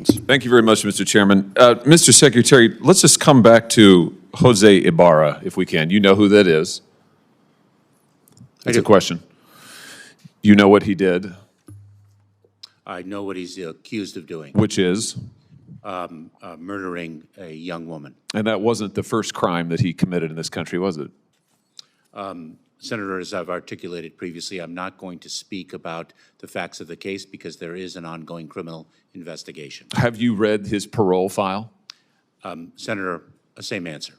Thank you very much, Mr. Chairman. Mr. Secretary, let's just come back to Jose Ibarra, if we can. You know who that is. That's a question. You know what he did? I know what he's accused of doing. Which is? Murdering a young woman. And that wasn't the first crime that he committed in this country, was it? Senator, as I've articulated previously, I'm not going to speak about the facts of the case because there is an ongoing criminal investigation. Have you read his parole file? Senator, same answer.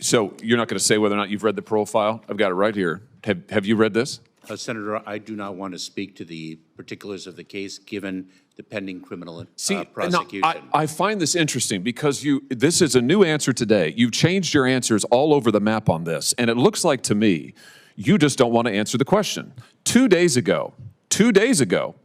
So you're not going to say whether or not you've read the parole file? I've got it right here. Have you read this? Senator, I do not want to speak to the particulars of the case given the pending criminal prosecution. No, I find this interesting because this is a new answer today. You've changed your answers all over the map on this, and it looks like to me you just don't want to answer the question. 2 days ago,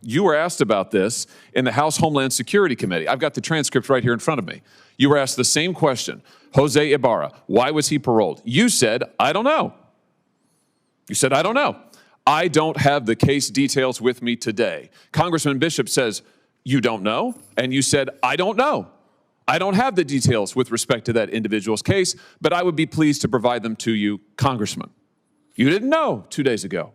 you were asked about this in the House Homeland Security Committee. I've got the transcript right here in front of me. You were asked the same question. Jose Ibarra, why was he paroled? You said, I don't know. You said, I don't know. I don't have the case details with me today. Congressman Bishop says, you don't know? And you said, I don't know. I don't have the details with respect to that individual's case, but I would be pleased to provide them to you, Congressman. You didn't know 2 days ago.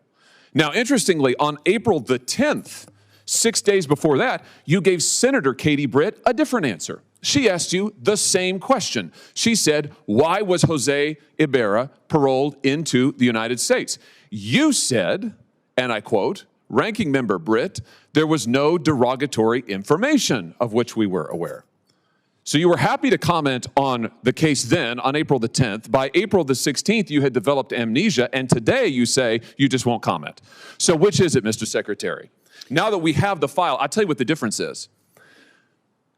Now, interestingly, on April the 10th, 6 days before that, you gave Senator Katie Britt a different answer. She asked you the same question. She said, why was Jose Ibarra paroled into the United States? You said, and I quote, Ranking Member Britt, there was no derogatory information of which we were aware. So you were happy to comment on the case then, on April the 10th. By April the 16th, you had developed amnesia, and today you say you just won't comment. So which is it, Mr. Secretary? Now that we have the file, I'll tell you what the difference is.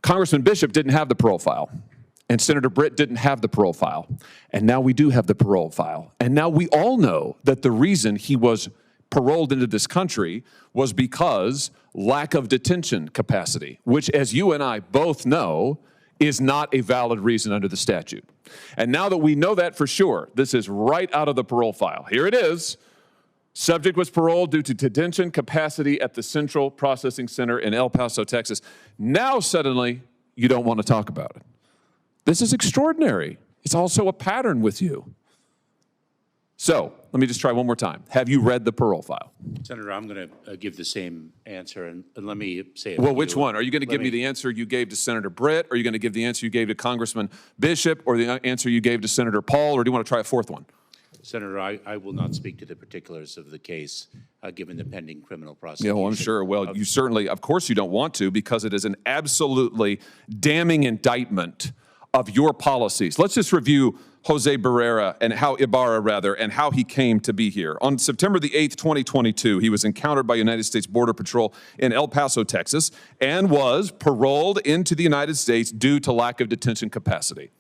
Congressman Bishop didn't have the parole file, and Senator Britt didn't have the parole file, and now we do have the parole file. And now we all know that the reason he was paroled into this country was because lack of detention capacity, which, as you and I both know, is not a valid reason under the statute. And now that we know that for sure, this is right out of the parole file. Here it is. Subject was paroled due to detention capacity at the Central Processing Center in El Paso, Texas. Now suddenly you don't want to talk about it. This is extraordinary. It's also a pattern with you. So let me just try one more time. Have you read the parole file? Senator, I'm going to give the same answer, and let me say it. Well, which one? Are you going to give me the answer you gave to Senator Britt? Or are you going to give the answer you gave to Congressman Bishop? Or the answer you gave to Senator Paul? Or do you want to try a fourth one? Senator, I will not speak to the particulars of the case given the pending criminal prosecution. Yeah, well, I'm sure. Well, you certainly, of course you don't want to, because it is an absolutely damning indictment of your policies. Let's just review Jose Ibarra and how he came to be here. On September the 8th, 2022, he was encountered by United States Border Patrol in El Paso, Texas, and was paroled into the United States due to lack of detention capacity.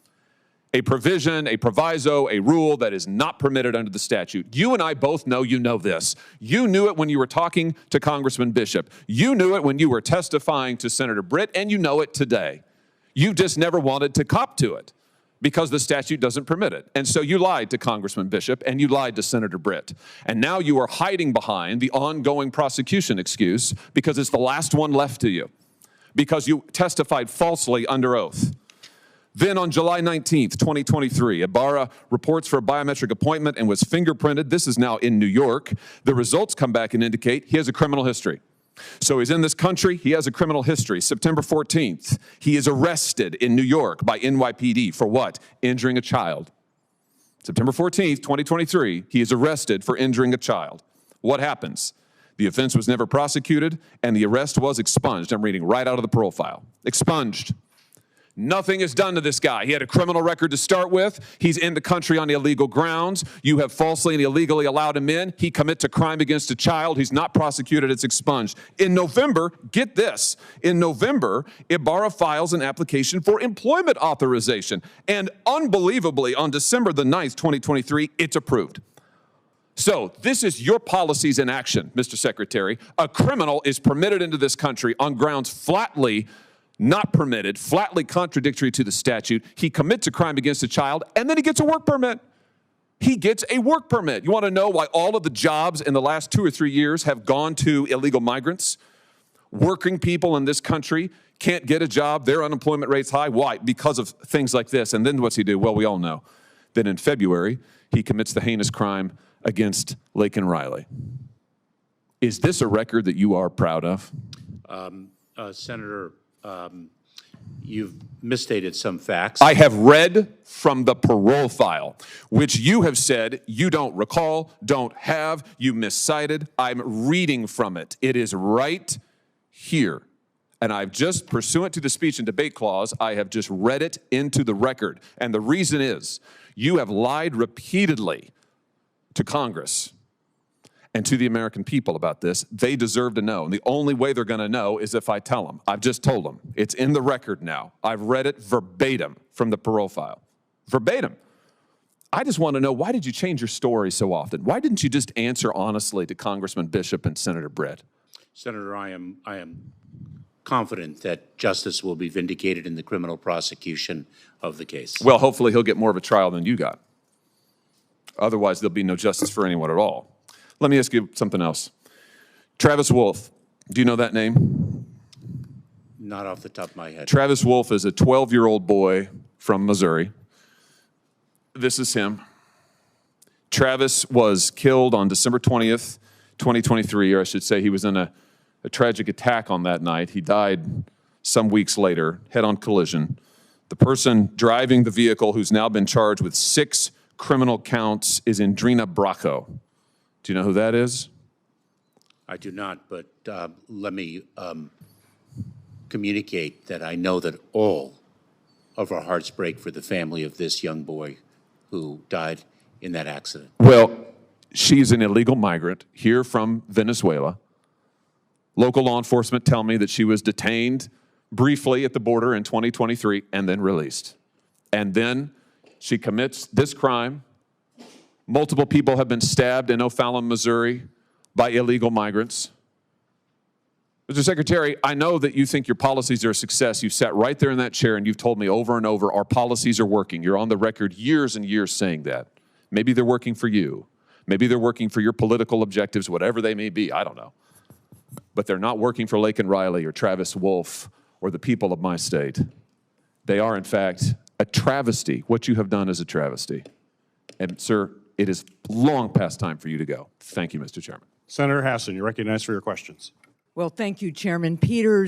A provision, a proviso, a rule that is not permitted under the statute. You and I both know you know this. You knew it when you were talking to Congressman Bishop. You knew it when you were testifying to Senator Britt, and you know it today. You just never wanted to cop to it because the statute doesn't permit it. And so you lied to Congressman Bishop and you lied to Senator Britt. And now you are hiding behind the ongoing prosecution excuse because it's the last one left to you, because you testified falsely under oath. Then on July 19th, 2023, Ibarra reports for a biometric appointment and was fingerprinted. This is now in New York. The results come back and indicate he has a criminal history. So he's in this country, he has a criminal history. September 14th, he is arrested in New York by NYPD for what? Injuring a child. September 14th, 2023, he is arrested for injuring a child. What happens? The offense was never prosecuted and the arrest was expunged. I'm reading right out of the parole file. Expunged. Nothing is done to this guy. He had a criminal record to start with. He's in the country on illegal grounds. You have falsely and illegally allowed him in. He commits a crime against a child. He's not prosecuted. It's expunged. In November, get this, in November, Ibarra files an application for employment authorization. And unbelievably, on December the 9th, 2023, it's approved. So this is your policies in action, Mr. Secretary. A criminal is permitted into this country on grounds flatly not permitted, flatly contradictory to the statute. He commits a crime against a child, and then he gets a work permit. He gets a work permit. You want to know why all of the jobs in the last 2 or 3 years have gone to illegal migrants? Working people in this country can't get a job, their unemployment rate's high. Why? Because of things like this. And then what's he do? Well, we all know that in February, he commits the heinous crime against Laken Riley. Is this a record that you are proud of? Senator, you've misstated some facts. I have read from the parole file, which you have said you don't recall, don't have, you miscited. I'm reading from it. It is right here. And I've just, pursuant to the speech and debate clause, I have just read it into the record. And the reason is, you have lied repeatedly to Congress and to the American people about this. They deserve to know. And the only way they're going to know is if I tell them. I've just told them. It's in the record now. I've read it verbatim from the parole file. Verbatim. I just want to know, why did you change your story so often? Why didn't you just answer honestly to Congressman Bishop and Senator Britt? Senator, I am confident that justice will be vindicated in the criminal prosecution of the case. Well, hopefully he'll get more of a trial than you got. Otherwise, there'll be no justice for anyone at all. Let me ask you something else. Travis Wolf, do you know that name? Not off the top of my head. Travis Wolf is a 12-year-old boy from Missouri. This is him. Travis was killed on December 20th, 2023, or I should say he was in a tragic attack on that night. He died some weeks later, head-on collision. The person driving the vehicle, who's now been charged with 6 criminal counts, is Indrina Bracco. Do you know who that is? I do not, but let me communicate that I know that all of our hearts break for the family of this young boy who died in that accident. Well, she's an illegal migrant here from Venezuela. Local law enforcement tell me that she was detained briefly at the border in 2023 and then released. And then she commits this crime. Multiple people have been stabbed in O'Fallon, Missouri by illegal migrants. Mr. Secretary, I know that you think your policies are a success. You've sat right there in that chair and you've told me over and over our policies are working. You're on the record years and years saying that. Maybe they're working for you. Maybe they're working for your political objectives, whatever they may be. I don't know. But they're not working for Laken Riley or Travis Wolf or the people of my state. They are, in fact, a travesty. What you have done is a travesty. And, sir, it is long past time for you to go. Thank you, Mr. Chairman. Senator Hassan, you're recognized for your questions. Well, thank you, Chairman Peters.